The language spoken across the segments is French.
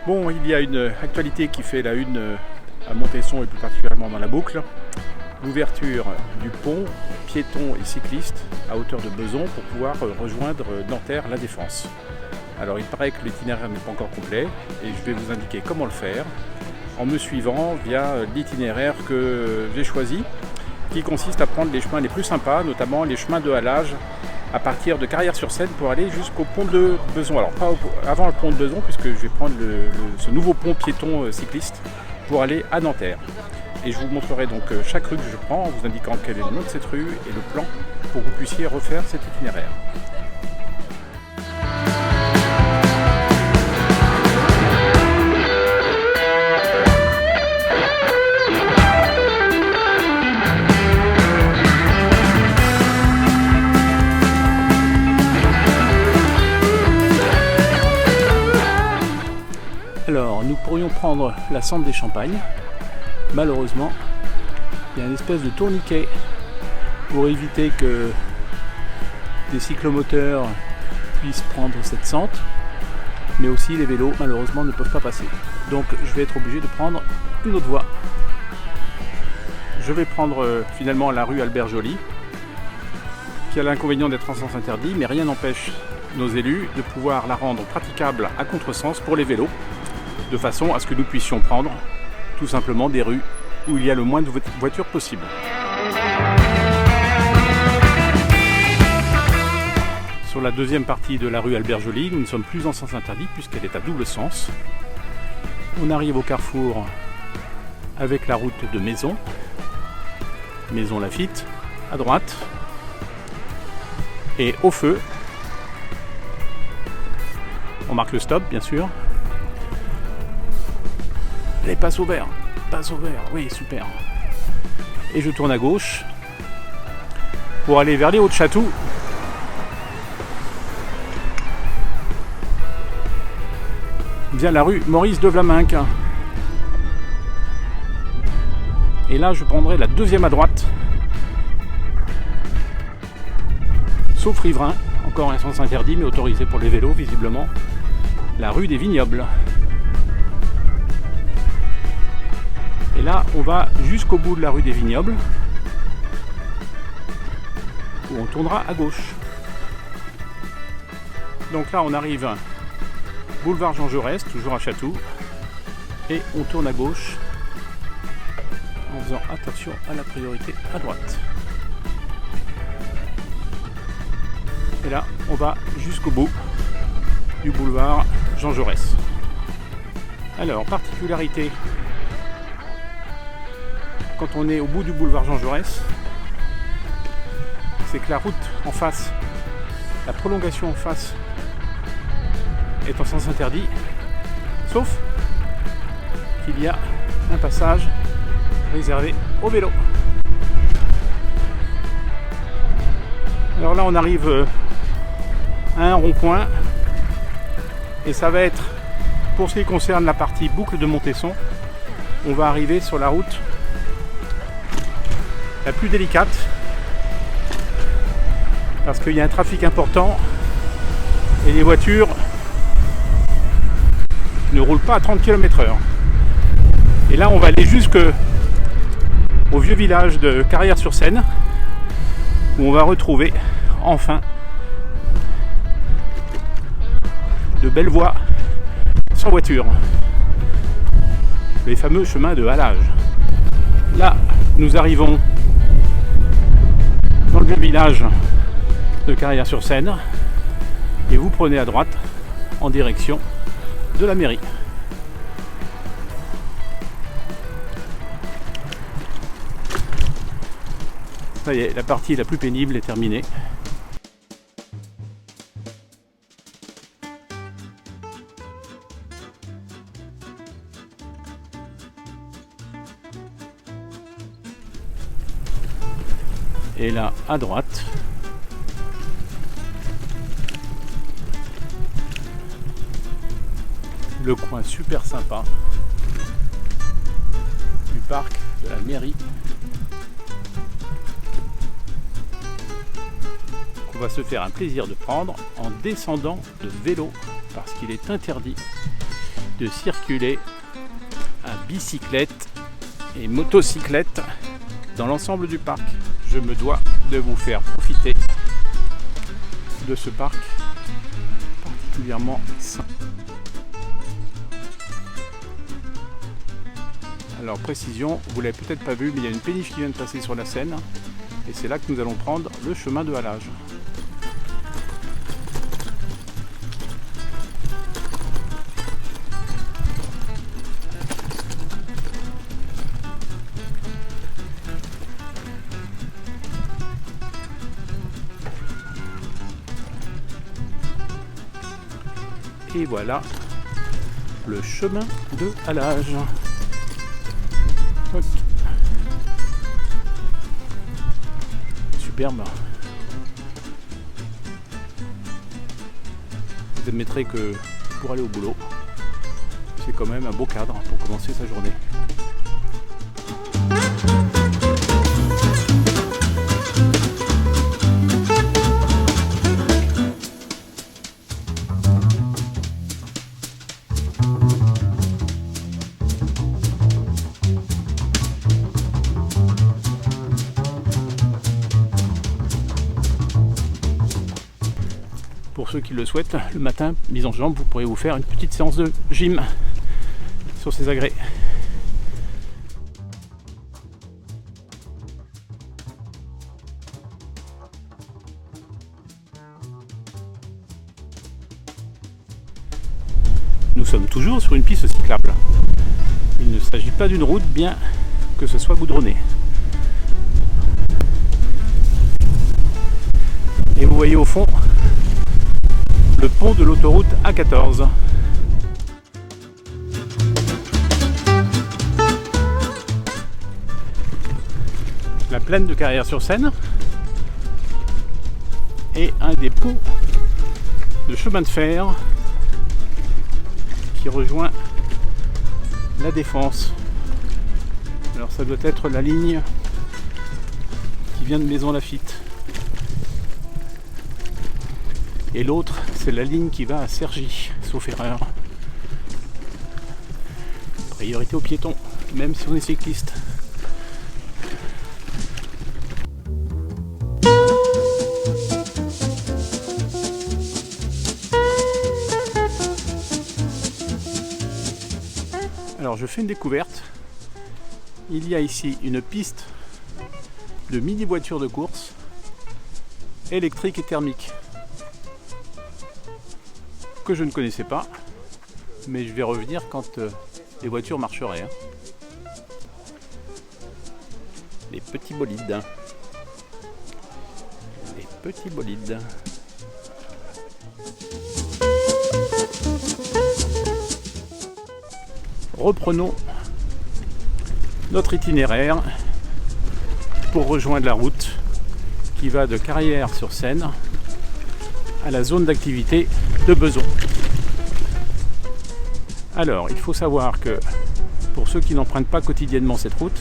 Bon, il y a une actualité qui fait la une à Montesson et plus particulièrement dans la boucle. L'ouverture du pont piéton et cycliste à hauteur de Beson pour pouvoir rejoindre Nanterre La Défense. Alors il paraît que l'itinéraire n'est pas encore complet et je vais vous indiquer comment le faire en me suivant via l'itinéraire que j'ai choisi qui consiste à prendre les chemins les plus sympas, notamment les chemins de halage à partir de Carrières-sur-Seine pour aller jusqu'au pont de Beson. Alors pas avant le pont de Beson puisque je vais prendre ce nouveau pont piéton cycliste pour aller à Nanterre. Et je vous montrerai donc chaque rue que je prends en vous indiquant quel est le nom de cette rue et le plan pour que vous puissiez refaire cet itinéraire. Alors, nous pourrions prendre la Sente des Champagnes. Malheureusement, il y a une espèce de tourniquet pour éviter que des cyclomoteurs puissent prendre cette sente, mais aussi les vélos malheureusement ne peuvent pas passer. Donc je vais être obligé de prendre une autre voie. Je vais prendre finalement la rue Albert Joly, qui a l'inconvénient d'être en sens interdit, mais rien n'empêche nos élus de pouvoir la rendre praticable à contresens pour les vélos, de façon à ce que nous puissions prendre tout simplement des rues où il y a le moins de voitures possible. Sur la deuxième partie de la rue Albert Joly, nous ne sommes plus en sens interdit puisqu'elle est à double sens. On arrive au carrefour avec la route de Maison Lafitte à droite, et au feu, on marque le stop bien sûr. Les passe au vert, oui super. Et je tourne à gauche pour aller vers les Hauts-de-Chatou. Via la rue Maurice de Vlaminck. Et là je prendrai la deuxième à droite. Sauf riverain, encore un sens interdit mais autorisé pour les vélos visiblement. La rue des Vignobles. Et là, on va jusqu'au bout de la rue des Vignobles, où on tournera à gauche. Donc là, on arrive boulevard Jean Jaurès, toujours à Chatou, et on tourne à gauche, en faisant attention à la priorité à droite. Et là, on va jusqu'au bout du boulevard Jean Jaurès. Alors, particularité, quand on est au bout du boulevard Jean Jaurès, c'est que la route en face, la prolongation en face est en sens interdit, sauf qu'il y a un passage réservé aux vélos. Alors là on arrive à un rond-point et ça va être, pour ce qui concerne la partie boucle de Montesson, on va arriver sur la route la plus délicate parce qu'il y a un trafic important et les voitures ne roulent pas à 30 km/h. Et là on va aller jusqu'au vieux village de Carrières-sur-Seine où on va retrouver enfin de belles voies sans voiture, les fameux chemins de halage. Là nous arrivons dans le vieux village de Carrières-sur-Seine et vous prenez à droite en direction de la mairie. Ça y est, la partie la plus pénible est terminée. Et là, à droite, le coin super sympa du parc de la mairie. On va se faire un plaisir de prendre en descendant de vélo parce qu'il est interdit de circuler à bicyclette et motocyclette dans l'ensemble du parc. Je me dois de vous faire profiter de ce parc particulièrement sympa. Alors précision, vous l'avez peut-être pas vu, mais il y a une péniche qui vient de passer sur la Seine et c'est là que nous allons prendre le chemin de halage. Et voilà le chemin de halage. Hop. Superbe. Vous admettrez que pour aller au boulot, c'est quand même un beau cadre pour commencer sa journée. Pour ceux qui le souhaitent, le matin, mise en jambe, vous pourrez vous faire une petite séance de gym sur ces agrès. Nous sommes toujours sur une piste cyclable. Il ne s'agit pas d'une route, bien que ce soit goudronné. Et vous voyez au fond le pont de l'autoroute A14. La plaine de Carrières-sur-Seine et un des ponts de chemin de fer qui rejoint la Défense. Alors ça doit être la ligne qui vient de Maison Lafitte. Et l'autre, c'est la ligne qui va à Cergy, sauf erreur. Priorité aux piétons, même si on est cycliste. Alors je fais une découverte. Il y a ici une piste de mini voitures de course électrique et thermique, que je ne connaissais pas, mais je vais revenir quand les voitures marcheraient. Les petits bolides. Les petits bolides. Reprenons notre itinéraire pour rejoindre la route qui va de Carrières-sur-Seine à la zone d'activité de Bezons. Alors, il faut savoir que pour ceux qui n'empruntent pas quotidiennement cette route,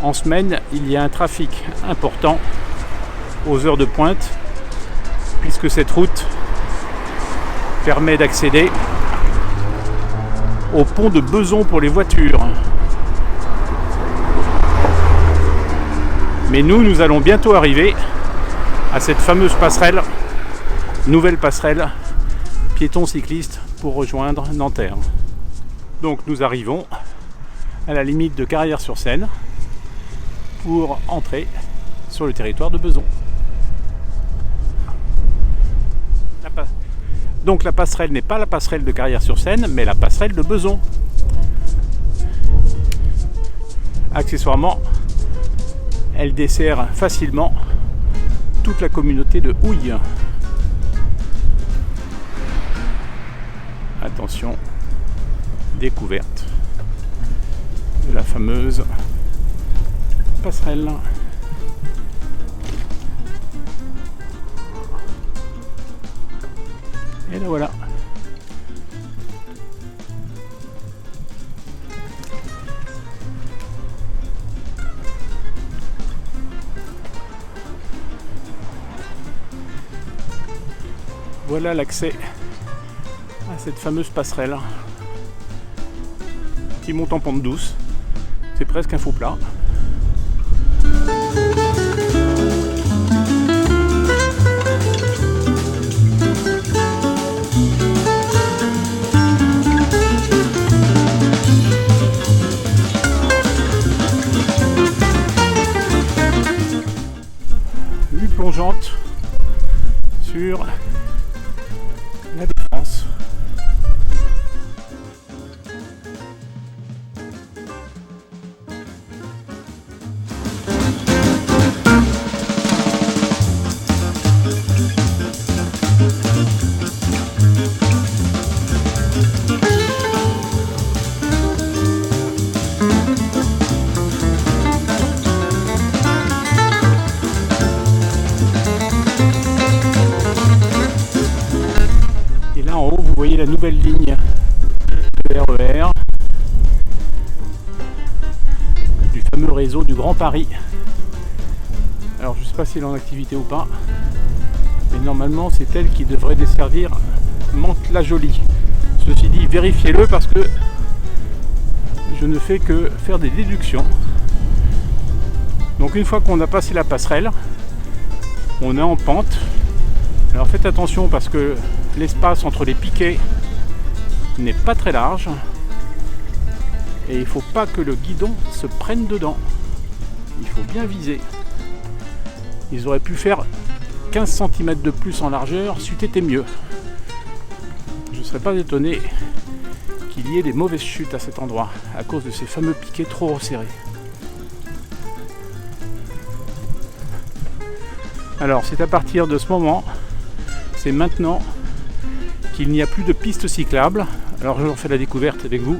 en semaine, il y a un trafic important aux heures de pointe, puisque cette route permet d'accéder au pont de Bezons pour les voitures. Mais nous allons bientôt arriver à cette fameuse passerelle, nouvelle passerelle piéton-cycliste pour rejoindre Nanterre. Donc nous arrivons à la limite de Carrières-sur-Seine pour entrer sur le territoire de Bezons. Donc la passerelle n'est pas la passerelle de Carrières-sur-Seine, mais la passerelle de Bezons. Accessoirement, elle dessert facilement toute la communauté de Houille. Attention, découverte de la fameuse passerelle. Et là voilà. Voilà l'accès à cette fameuse passerelle. qui monte en pente douce. C'est presque un faux plat. Vue plongeante sur la Défense. Et là en haut, vous voyez la nouvelle ligne de RER du fameux réseau du Grand Paris. Alors je ne sais pas s'il est en activité ou pas, mais normalement c'est elle qui devrait desservir Mantes-la-Jolie. Ceci dit, vérifiez-le parce que je ne fais que faire des déductions. Donc une fois qu'on a passé la passerelle, on est en pente. Alors faites attention parce que l'espace entre les piquets n'est pas très large et il ne faut pas que le guidon se prenne dedans. Il faut bien viser. Ils auraient pu faire 15 cm de plus en largeur, c'eût été mieux. Je ne serais pas étonné qu'il y ait des mauvaises chutes à cet endroit à cause de ces fameux piquets trop resserrés. Alors c'est à partir de ce moment, c'est maintenant qu'il n'y a plus de piste cyclable. Alors je refais la découverte avec vous.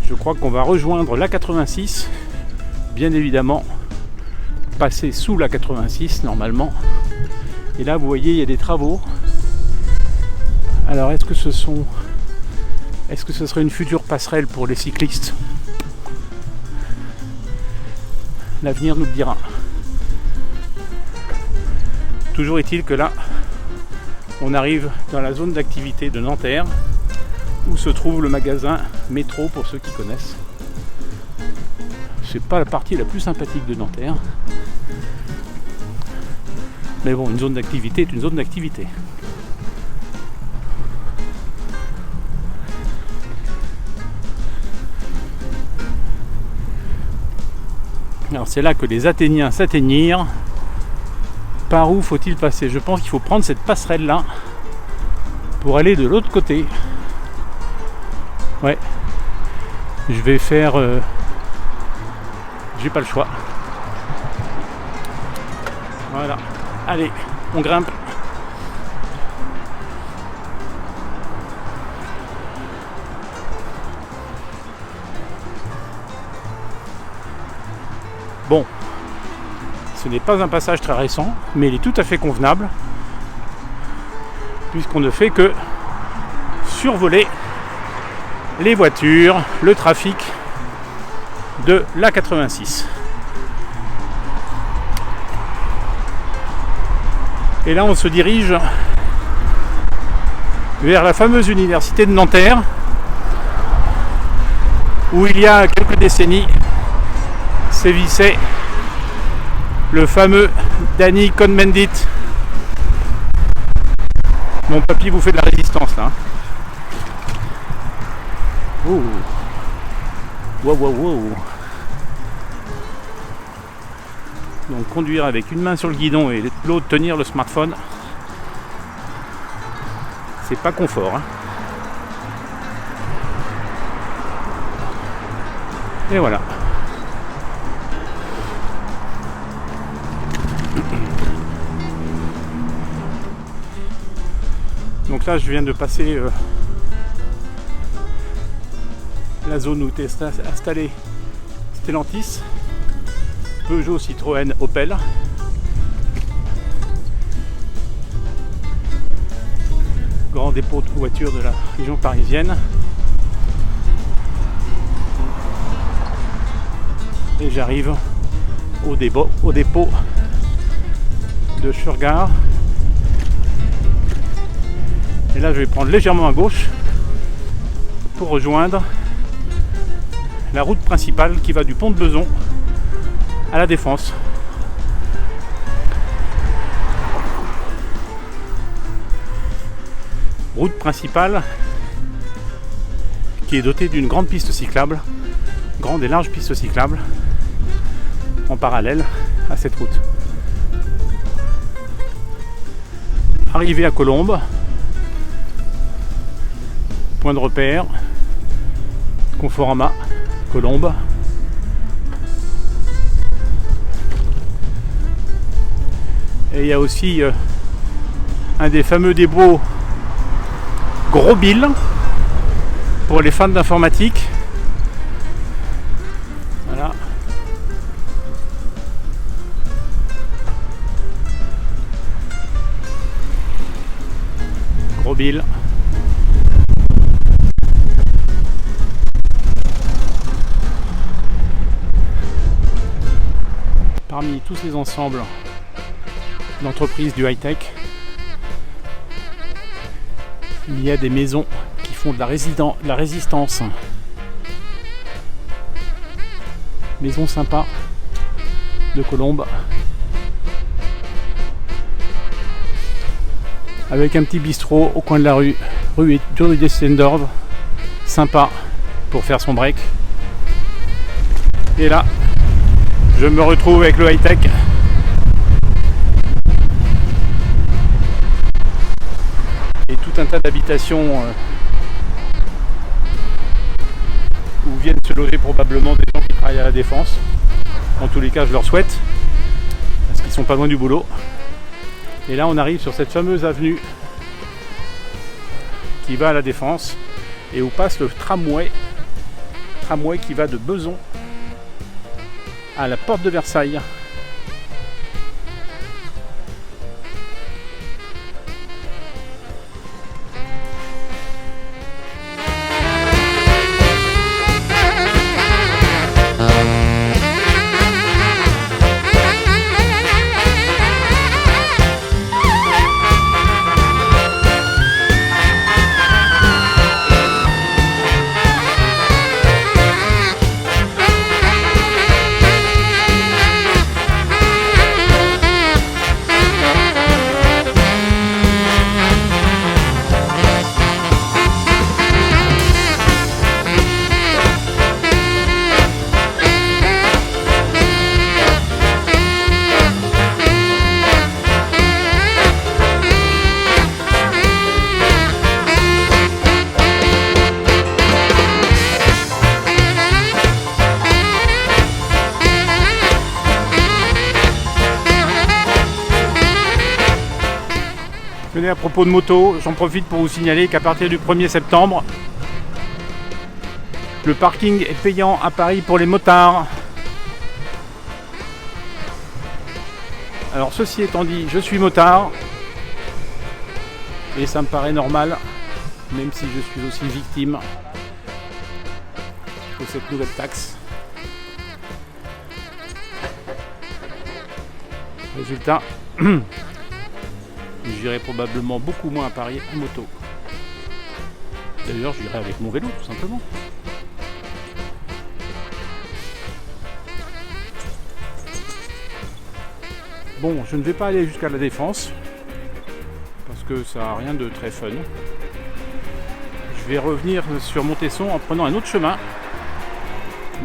Je crois qu'on va rejoindre la 86, bien évidemment passer sous la 86 normalement. Et là vous voyez il y a des travaux. Alors est-ce que ce serait une future passerelle pour les cyclistes? L'avenir nous le dira. Toujours est-il que là, on arrive dans la zone d'activité de Nanterre, où se trouve le magasin Métro pour ceux qui connaissent. C'est pas la partie la plus sympathique de Nanterre. Mais bon, une zone d'activité est une zone d'activité. Alors c'est là que les Athéniens s'atteignirent. Par où faut-il passer? Je pense qu'il faut prendre cette passerelle là pour aller de l'autre côté. Ouais. Je vais faire... J'ai pas le choix. Voilà. Allez, on grimpe. Bon, ce n'est pas un passage très récent, mais il est tout à fait convenable, puisqu'on ne fait que survoler les voitures, le trafic de l'A86. Et là, on se dirige vers la fameuse université de Nanterre, où il y a quelques décennies sévissait le fameux Danny Cohn-Bendit. Mon papy vous fait de la résistance là. Oh. Wow, wow, wow. Donc conduire avec une main sur le guidon et l'autre tenir le smartphone, c'est pas confort, hein. Et voilà. Donc là je viens de passer la zone où était installé Stellantis, Peugeot, Citroën, Opel. Grand dépôt de voitures de la région parisienne. Et j'arrive au dépôt de Schurgard. Et là je vais prendre légèrement à gauche pour rejoindre la route principale qui va du pont de Bezons à la Défense. Route principale qui est dotée d'une grande piste cyclable, grande et large piste cyclable en parallèle à cette route. Arrivé à Colombes, point de repère, Conforama, Colombes. Et il y a aussi un des fameux dépots Gros Bill pour les fans d'informatique. Voilà. Gros Bill. Parmi tous ces ensembles d'entreprises du high-tech, il y a des maisons qui font de la résistance. Maison sympa de Colombes. Avec un petit bistrot au coin de la rue des Stendorf. Sympa pour faire son break. Et là, je me retrouve avec le high-tech. Et tout un tas d'habitations où viennent se loger probablement des gens qui travaillent à la Défense. En tous les cas, je leur souhaite, parce qu'ils sont pas loin du boulot. Et là, on arrive sur cette fameuse avenue qui va à la Défense et où passe le tramway qui va de Bezons à la porte de Versailles. Tenez, à propos de moto, j'en profite pour vous signaler qu'à partir du 1er septembre, le parking est payant à Paris pour les motards. Alors ceci étant dit, je suis motard et ça me paraît normal, même si je suis aussi victime de cette nouvelle taxe. Résultat, j'irai probablement beaucoup moins à Paris en moto. D'ailleurs, j'irai avec mon vélo, tout simplement. Bon, je ne vais pas aller jusqu'à la Défense, parce que ça n'a rien de très fun. Je vais revenir sur Montesson en prenant un autre chemin,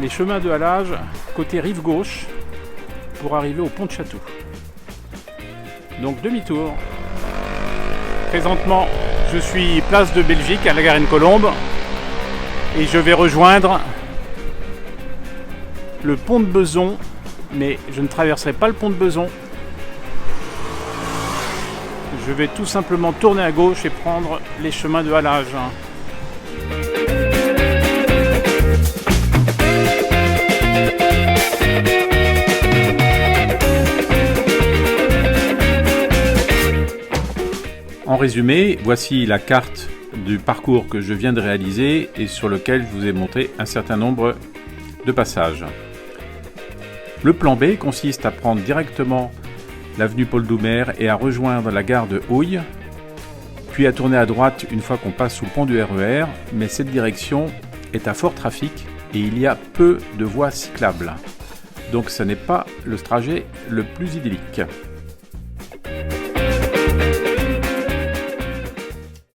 les chemins de halage côté rive gauche, pour arriver au pont de Château. Donc demi-tour. Présentement, je suis place de Belgique à la Garenne-Colombes et je vais rejoindre le pont de Bezons, mais je ne traverserai pas le pont de Bezons. Je vais tout simplement tourner à gauche et prendre les chemins de halage. En résumé, voici la carte du parcours que je viens de réaliser et sur lequel je vous ai montré un certain nombre de passages. Le plan B consiste à prendre directement l'avenue Paul Doumer et à rejoindre la gare de Houille puis à tourner à droite une fois qu'on passe sous le pont du RER, mais cette direction est à fort trafic et il y a peu de voies cyclables. Donc ce n'est pas le trajet le plus idyllique.